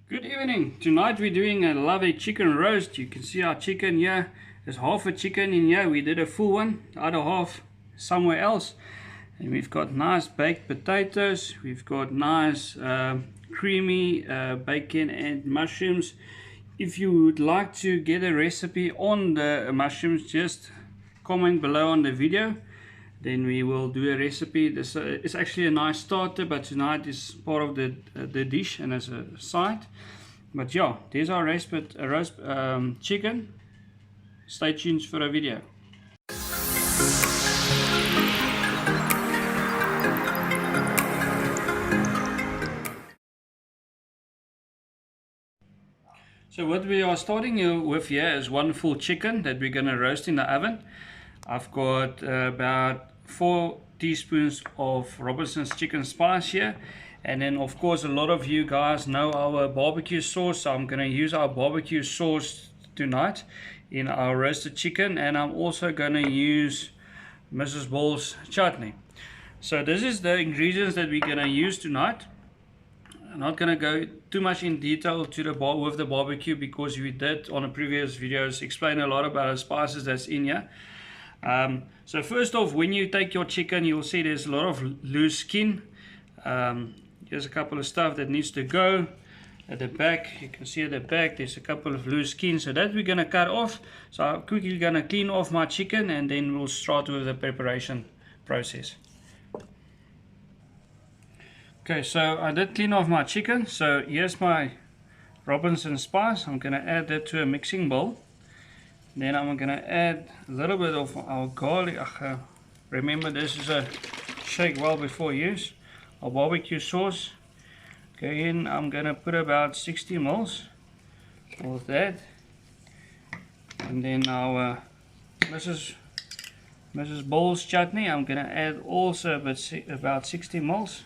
Good evening. Tonight we're doing a lovely chicken roast. You can see our chicken here. There's half a chicken in here. We did a full one. The other half somewhere else. And we've got nice baked potatoes. We've got nice creamy bacon and mushrooms. If you would like to get a recipe on the mushrooms, just comment below on the video. Then we will do a recipe. This is actually a nice starter, but tonight is part of the dish and as a side. But yeah, there's our roast chicken. Stay tuned for a video. So what we are starting with here is one full chicken that we're going to roast in the oven. I've got about 4 teaspoons of Robinson's chicken spice here, and then of course a lot of you guys know our barbecue sauce, so I'm going to use our barbecue sauce tonight in our roasted chicken, and I'm also going to use Mrs. Ball's chutney. So this is the ingredients that we're going to use tonight. I'm not going to go too much in detail with the barbecue, because we did on the previous videos explain a lot about the spices that's in here. So first off, when you take your chicken, you'll see there's a lot of loose skin. There's a couple of stuff that needs to go at the back. You can see at the back there's a couple of loose skin, so that we're going to cut off. So I'm quickly going to clean off my chicken, and then we'll start with the preparation process. Okay, so I did clean off my chicken. So here's my Robinson spice. I'm going to add that to a mixing bowl. Then I'm going to add a little bit of our garlic. Remember, this is a shake well before use. Our barbecue sauce. Okay, in I'm going to put about 60 ml of that. And then our Mrs. Ball's chutney, I'm going to add also about 60 ml.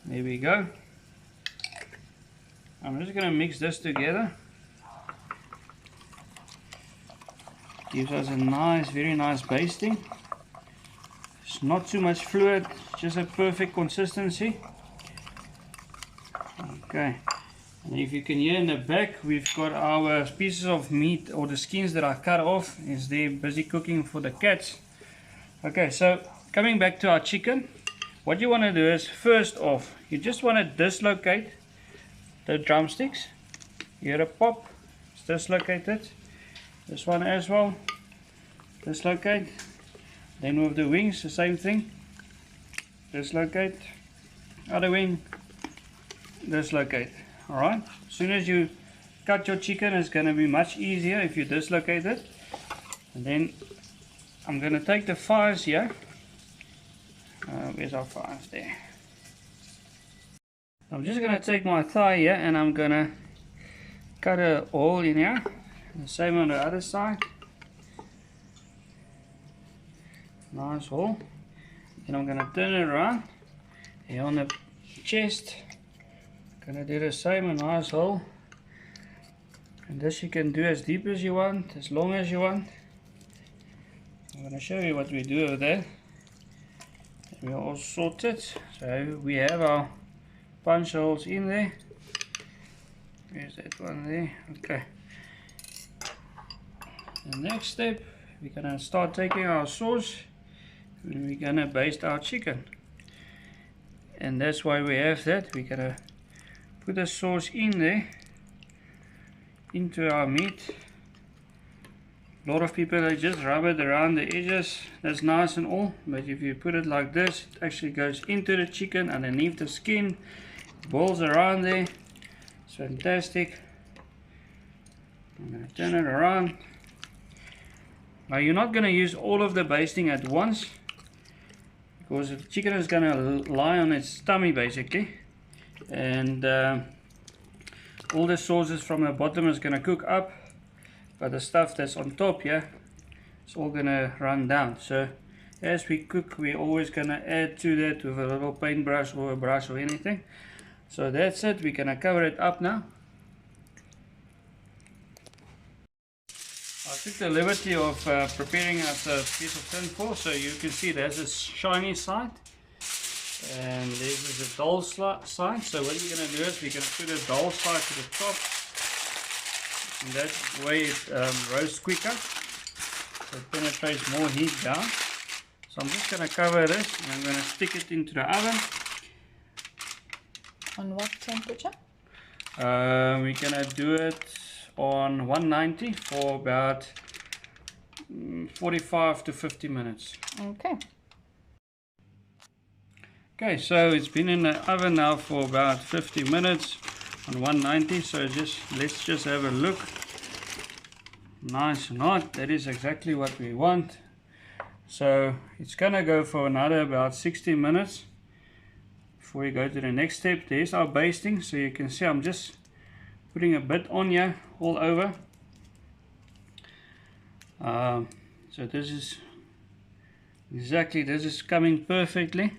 There we go. I'm just going to mix this together. Gives us a nice, very nice basting. It's not too much fluid, just a perfect consistency. Okay, and if you can hear in the back, we've got our pieces of meat, or the skins that I cut off, is there busy cooking for the cats. Okay, so coming back to our chicken, what you want to do is, first off, you just want to dislocate the drumsticks. Hear a pop, it's dislocated. This one as well, dislocate. Then with the wings, the same thing, dislocate. Other wing, dislocate. Alright, as soon as you cut your chicken, it's going to be much easier if you dislocate it. And then I'm going to take the thighs here. Where's our thighs? There. I'm just going to take my thigh here, and I'm going to cut a hole in here. The same on the other side. Nice hole. Then I'm going to turn it around. Here on the chest, going to do the same, a nice hole. And this you can do as deep as you want, as long as you want. I'm going to show you what we do with that. We all sorted. So we have our punch holes in there. There's that one there. Okay. The next step, we're gonna start taking our sauce, and we're gonna baste our chicken. And that's why we have that. We're gonna put the sauce in there, into our meat. A lot of people, they just rub it around the edges. That's nice and all, but if you put it like this, it actually goes into the chicken underneath the skin. It boils around there. It's fantastic. I'm gonna turn it around. Now you're not going to use all of the basting at once, because the chicken is going to lie on its tummy basically, and all the sauces from the bottom is going to cook up, but the stuff that's on top here, it's all going to run down. So as we cook, we're always going to add to that with a little paintbrush or a brush or anything. So that's it. We're going to cover it up now. I took the liberty of preparing us a piece of tin foil, so you can see there's a shiny side. And this is a dull side. So what we're going to do is we're going to put a dull side to the top. And that way it roasts quicker. So it penetrates more heat down. So I'm just going to cover this and I'm going to stick it into the oven. On what temperature? We're going to do it on 190 for about 45 to 50 minutes. Okay. Okay, so it's been in the oven now for about 50 minutes on 190. So let's just have a look. Nice and hot. That is exactly what we want. So it's gonna go for another about 60 minutes before we go to the next step. There's our basting. So you can see I'm just putting a bit on here all over. So this is coming perfectly.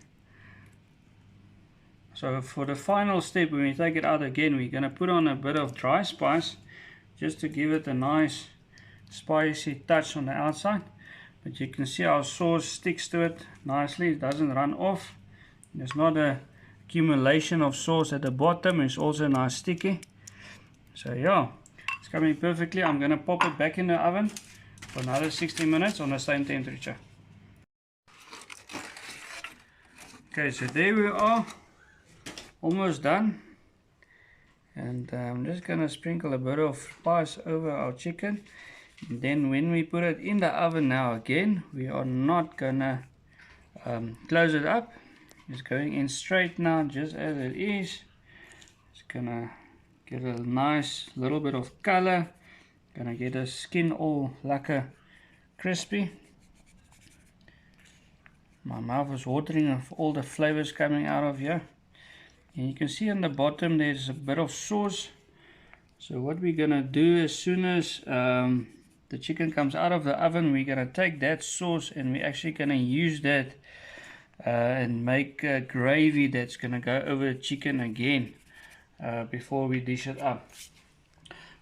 So for the final step, when we take it out again, we're going to put on a bit of dry spice just to give it a nice spicy touch on the outside. But you can see our sauce sticks to it nicely. It doesn't run off. There's not a accumulation of sauce at the bottom. It's also nice sticky. So yeah, it's coming perfectly. I'm going to pop it back in the oven for another 60 minutes on the same temperature. Okay, so there we are. Almost done. And I'm just gonna sprinkle a bit of spice over our chicken. And then when we put it in the oven now again, we are not gonna close it up. It's going in straight now, just as it is. It's gonna get a nice little bit of color. Gonna get the skin all lekker crispy. My mouth is watering of all the flavors coming out of here. And you can see on the bottom there's a bit of sauce. So what we're gonna do as soon as the chicken comes out of the oven, we're gonna take that sauce and we're actually gonna use that and make a gravy that's gonna go over the chicken again before we dish it up.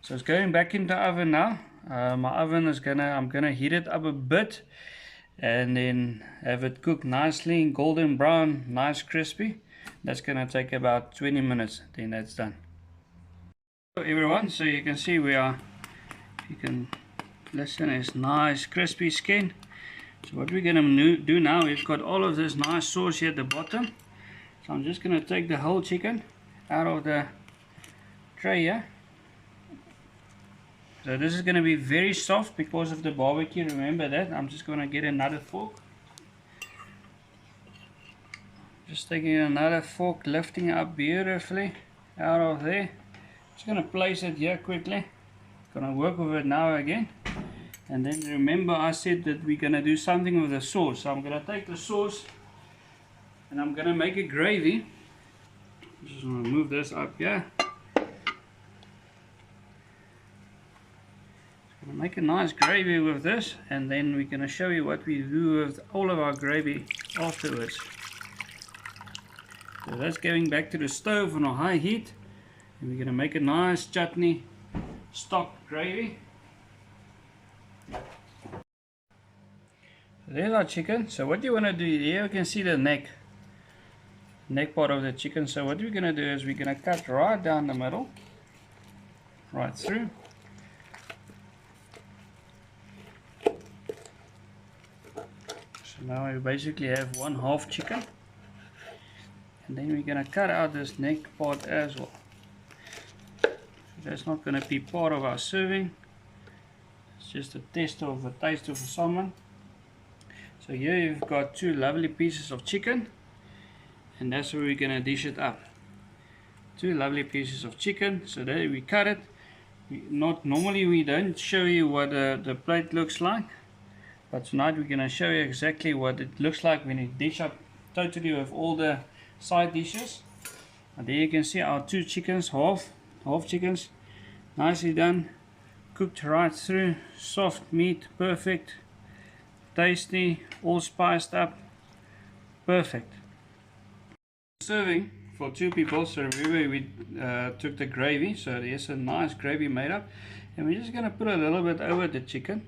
So it's going back in the oven now. My oven is I'm gonna heat it up a bit and then have it cook nicely golden brown, nice crispy. That's gonna take about 20 minutes, then that's done. Hello everyone, so you can see you can listen, it's nice crispy skin. So what we're gonna do now, we've got all of this nice sauce here at the bottom. So I'm just gonna take the whole chicken out of the tray here. So this is gonna be very soft because of the barbecue, remember that. I'm just gonna get another fork. Just taking another fork, lifting up beautifully out of there. Just gonna place it here quickly. Gonna work with it now again. And then remember I said that we're gonna do something with the sauce. So I'm gonna take the sauce and I'm gonna make a gravy. Just gonna move this up here. Gonna make a nice gravy with this, and then we're gonna show you what we do with all of our gravy afterwards. So that's going back to the stove on a high heat, and we're going to make a nice chutney stock gravy. So there's our chicken. So what you want to do here, you can see the neck part of the chicken. So what we're going to do is we're going to cut right down the middle, right through. So now we basically have 1/2 chicken. And then we're going to cut out this neck part as well. So that's not going to be part of our serving. It's just a taste of salmon. So here you've got 2 lovely pieces of chicken. And that's where we're going to dish it up. 2 lovely pieces of chicken. So there we cut it. Normally we don't show you what the plate looks like. But tonight we're going to show you exactly what it looks like when you dish up totally with all the side dishes. And there you can see our 2 chickens, half chickens, nicely done, cooked right through, soft meat, perfect, tasty, all spiced up, perfect. Serving for 2 people. So remember we took the gravy, so there's a nice gravy made up, and we're just going to put a little bit over the chicken.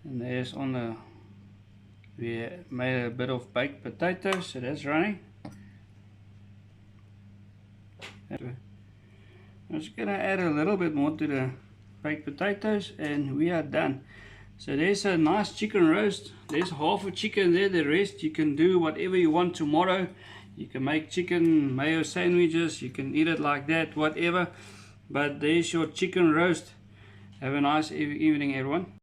And there's on the We made a bit of baked potatoes, so that's running. I'm just gonna add a little bit more to the baked potatoes and we are done. So there's a nice chicken roast. There's half a chicken there, the rest you can do whatever you want tomorrow. You can make chicken mayo sandwiches, you can eat it like that, whatever. But there's your chicken roast. Have a nice evening, everyone.